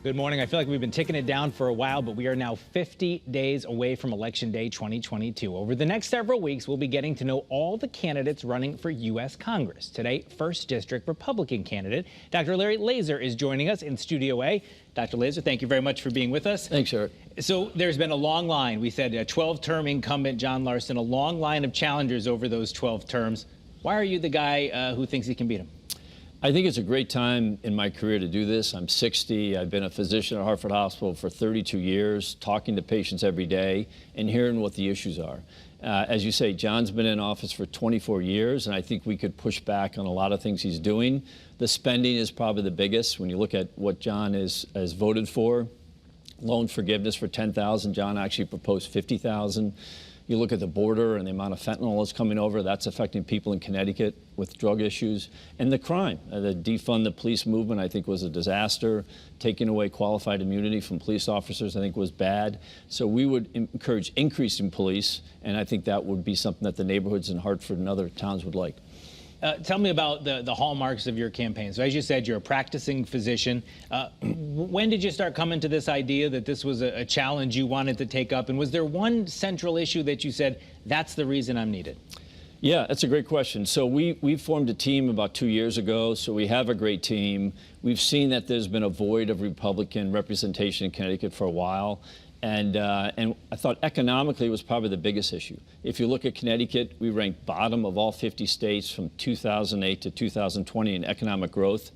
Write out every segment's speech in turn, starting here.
Good morning. I feel like we've been ticking it down for a while, but we are now 50 days away from Election Day 2022. Over the next several weeks, we'll be getting to know all the candidates running for U.S. Congress. Today, 1st District Republican candidate Dr. Larry Lazor is joining us in Studio A. Dr. Lazor, thank you very much for being with us. Thanks, Eric. So there's been a long line. We said a 12-term incumbent, John Larson, a long line of challengers over those 12 terms. Why are you the guy who thinks he can beat him? I think it's a great time in my career to do this. I'm 60. I've been a physician at Hartford Hospital for 32 years, talking to patients every day and hearing what the issues are. As you say, John's been in office for 24 years, and I think we could push back on a lot of things he's doing. The spending is probably the biggest. When you look at what John has voted for, loan forgiveness for $10,000, John actually proposed $50,000. You look at the border and the amount of fentanyl that's coming over, that's affecting people in Connecticut with drug issues. And the crime, the defund the police movement, I think was a disaster. Taking away qualified immunity from police officers, I think was bad. So we would encourage increasing police, and I think that would be something that the neighborhoods in Hartford and other towns would like. Tell me about the hallmarks of your campaign. So as you said, you're a practicing physician. When did you start coming to this idea that this was a challenge you wanted to take up? And was there one central issue that you said, that's the reason I'm needed? Yeah, that's a great question. So we formed a team about 2 years ago, so we have a great team. We've seen that there's been a void of Republican representation in Connecticut for a while. And I thought economically was probably the biggest issue. If you look at Connecticut, we ranked bottom of all 50 states from 2008 to 2020 in economic growth.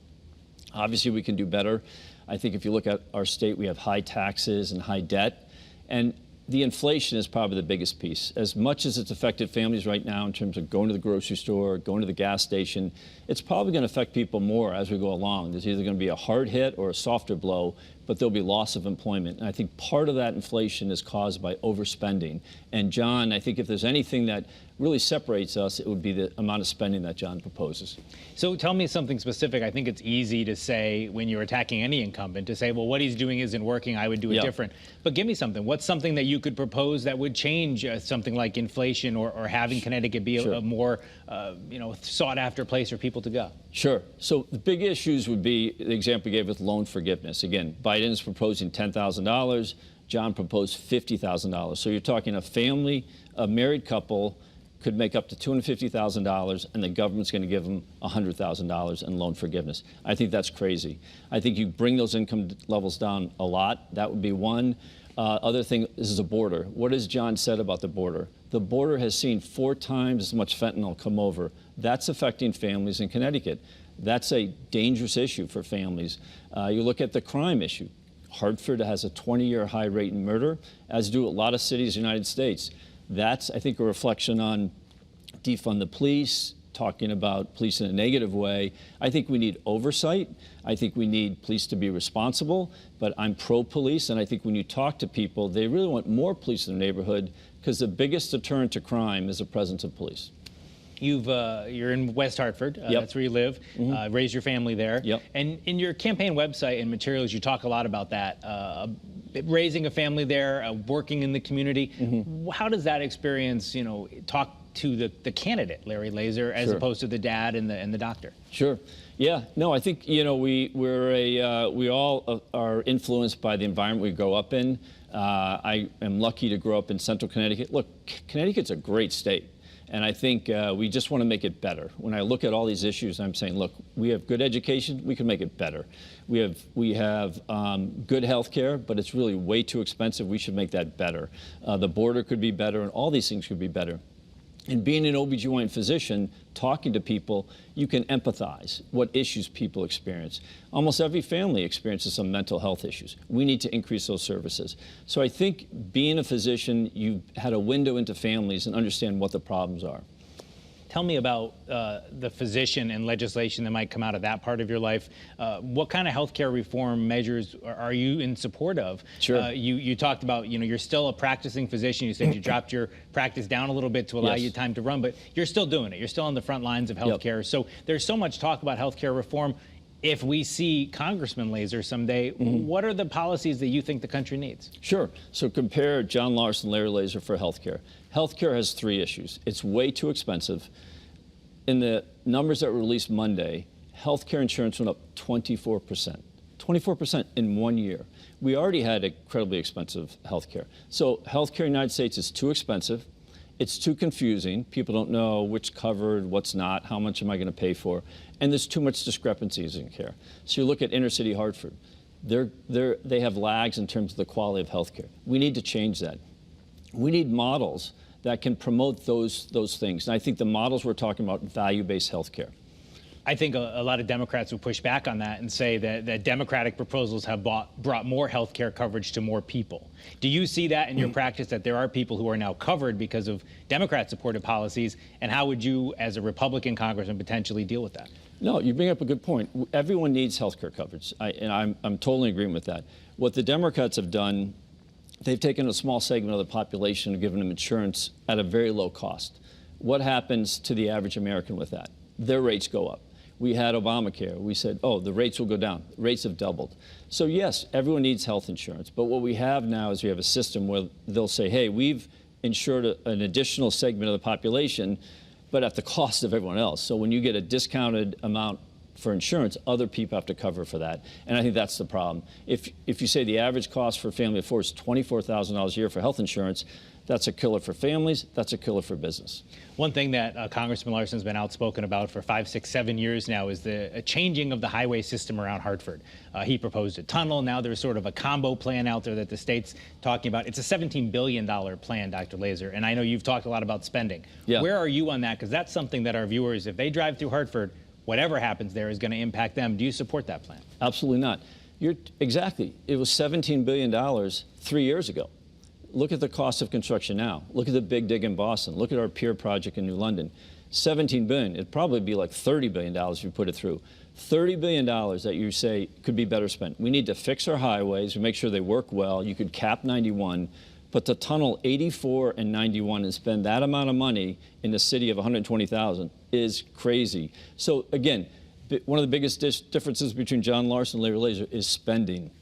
Obviously, we can do better. I think if you look at our state, we have high taxes and high debt. And the inflation is probably the biggest piece. As much as it's affected families right now in terms of going to the grocery store, going to the gas station, it's probably going to affect people more as we go along. There's either going to be a hard hit or a softer blow, but there'll be loss of employment. And I think part of that inflation is caused by overspending. And John, I think if there's anything that really separates us, it would be the amount of spending that John proposes. So tell me something specific. I think it's easy to say when you're attacking any incumbent to say, well, what he's doing isn't working, I would do it different. But give me something. What's something that you could propose that would change something like inflation or having Connecticut be a more sought after place for people to go? Sure. So the big issues would be the example you gave with loan forgiveness. Again, Biden's proposing $10,000. John proposed $50,000. So you're talking a family, a married couple could make up to $250,000, and the government's going to give them $100,000 in loan forgiveness. I think that's crazy. I think you bring those income levels down a lot. That would be one. Other thing, this is a border. What has John said about the border? The border has seen 4 times as much fentanyl come over. That's affecting families in Connecticut. That's a dangerous issue for families. You look at the crime issue. Hartford has a 20-year high rate in murder, as do a lot of cities in the United States. That's, I think, a reflection on defund the police, talking about police in a negative way. I think we need oversight. I think we need police to be responsible, but I'm pro-police, and I think when you talk to people, they really want more police in the neighborhood because the biggest deterrent to crime is the presence of police. You're in West Hartford. That's where you live. Raised your family there. And in your campaign website and materials, you talk a lot about that. Raising a family there, working in the community. How does that experience, talk to the candidate, Larry Lazor, as opposed to the dad and the doctor? Sure. Yeah. No, I think we all are influenced by the environment we grow up in. I am lucky to grow up in Central Connecticut. Look, Connecticut's a great state. And I think we just want to make it better. When I look at all these issues, I'm saying, look, we have good education, we can make it better. We have good health care, but it's really way too expensive. We should make that better. The border could be better, and all these things could be better. And being an OB/GYN physician, talking to people, you can empathize what issues people experience. Almost every family experiences some mental health issues. We need to increase those services. So I think being a physician, you've had a window into families and understand what the problems are. Tell me about the physician and legislation that might come out of that part of your life. What kind of healthcare reform measures are you in support of? Sure. You talked about, you're still a practicing physician. You said you dropped your practice down a little bit to allow you time to run, but you're still doing it. You're still on the front lines of healthcare. So there's so much talk about healthcare reform. If we see Congressman Lazor someday, what are the policies that you think the country needs? Sure. So compare John Larson, Larry Lazor for healthcare. Healthcare has 3 issues. It's way too expensive. In the numbers that were released Monday, healthcare insurance went up 24%. 24% in 1 year. We already had incredibly expensive health care. So health care in the United States is too expensive. It's too confusing. People don't know which covered, what's not, how much am I going to pay for, and there's too much discrepancies in care. So you look at inner city Hartford. They have lags in terms of the quality of health care. We need to change that. We need models that can promote those things. And I think the models we're talking about, value-based health care. I think a lot of Democrats would push back on that and say that Democratic proposals have brought more health care coverage to more people. Do you see that in your practice, that there are people who are now covered because of Democrat-supported policies? And how would you, as a Republican congressman, potentially deal with that? No, you bring up a good point. Everyone needs health care coverage, and I'm totally in agreement with that. What the Democrats have done, they've taken a small segment of the population and given them insurance at a very low cost. What happens to the average American with that? Their rates go up. We had Obamacare. We said, oh, the rates will go down. Rates have doubled. So yes, everyone needs health insurance. But what we have now is we have a system where they'll say, hey, we've insured an additional segment of the population, but at the cost of everyone else. So when you get a discounted amount for insurance, other people have to cover for that. And I think that's the problem. If you say the average cost for a family of four is $24,000 a year for health insurance, that's a killer for families. That's a killer for business. One thing that Congressman Larson's been outspoken about for 5, 6, 7 years now is the changing of the highway system around Hartford. He proposed a tunnel. Now there's sort of a combo plan out there that the state's talking about. It's a $17 billion plan, Dr. Lazor, and I know you've talked a lot about spending. Yeah. Where are you on that? Because that's something that our viewers, if they drive through Hartford, whatever happens there is going to impact them. Do you support that plan? Absolutely not. Exactly. It was $17 billion 3 years ago. Look at the cost of construction now. Look at the Big Dig in Boston. Look at our Pier project in New London. $17 billion. It'd probably be like $30 billion if you put it through. $30 billion that you say could be better spent. We need to fix our highways, make sure they work well. You could cap 91, but to tunnel 84 and 91 and spend that amount of money in a city of 120,000 is crazy. So again, one of the biggest differences between John Larson and Larry Lazor is spending.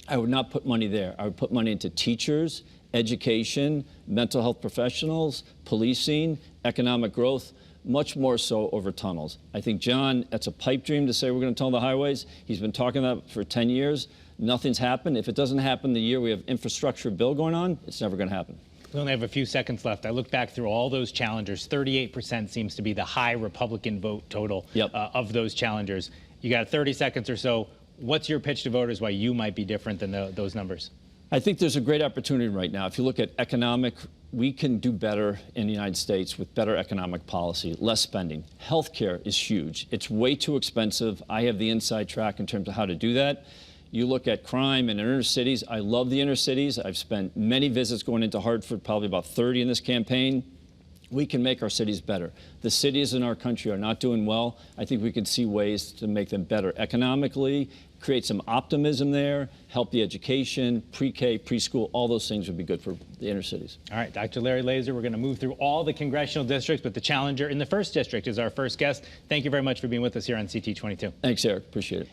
I would not put money there. I would put money into teachers, education, mental health professionals, policing, economic growth, much more so over tunnels. I think, John, that's a pipe dream to say we're going to tunnel the highways. He's been talking about it for 10 years. Nothing's happened. If it doesn't happen the year we have infrastructure bill going on, it's never going to happen. We only have a few seconds left. I look back through all those challengers. 38% seems to be the high Republican vote total of those challengers. You got 30 seconds or so. What's your pitch to voters why you might be different than those numbers? I think there's a great opportunity right now. If you look at economic, we can do better in the United States with better economic policy, less spending. Healthcare is huge. It's way too expensive. I have the inside track in terms of how to do that. You look at crime in inner cities. I love the inner cities. I've spent many visits going into Hartford, probably about 30 in this campaign. We can make our cities better. The cities in our country are not doing well. I think we can see ways to make them better economically, create some optimism there, help the education, pre-K, preschool, all those things would be good for the inner cities. All right, Dr. Larry Lazor, we're going to move through all the congressional districts, but the challenger in the 1st district is our first guest. Thank you very much for being with us here on CT22. Thanks, Eric. Appreciate it.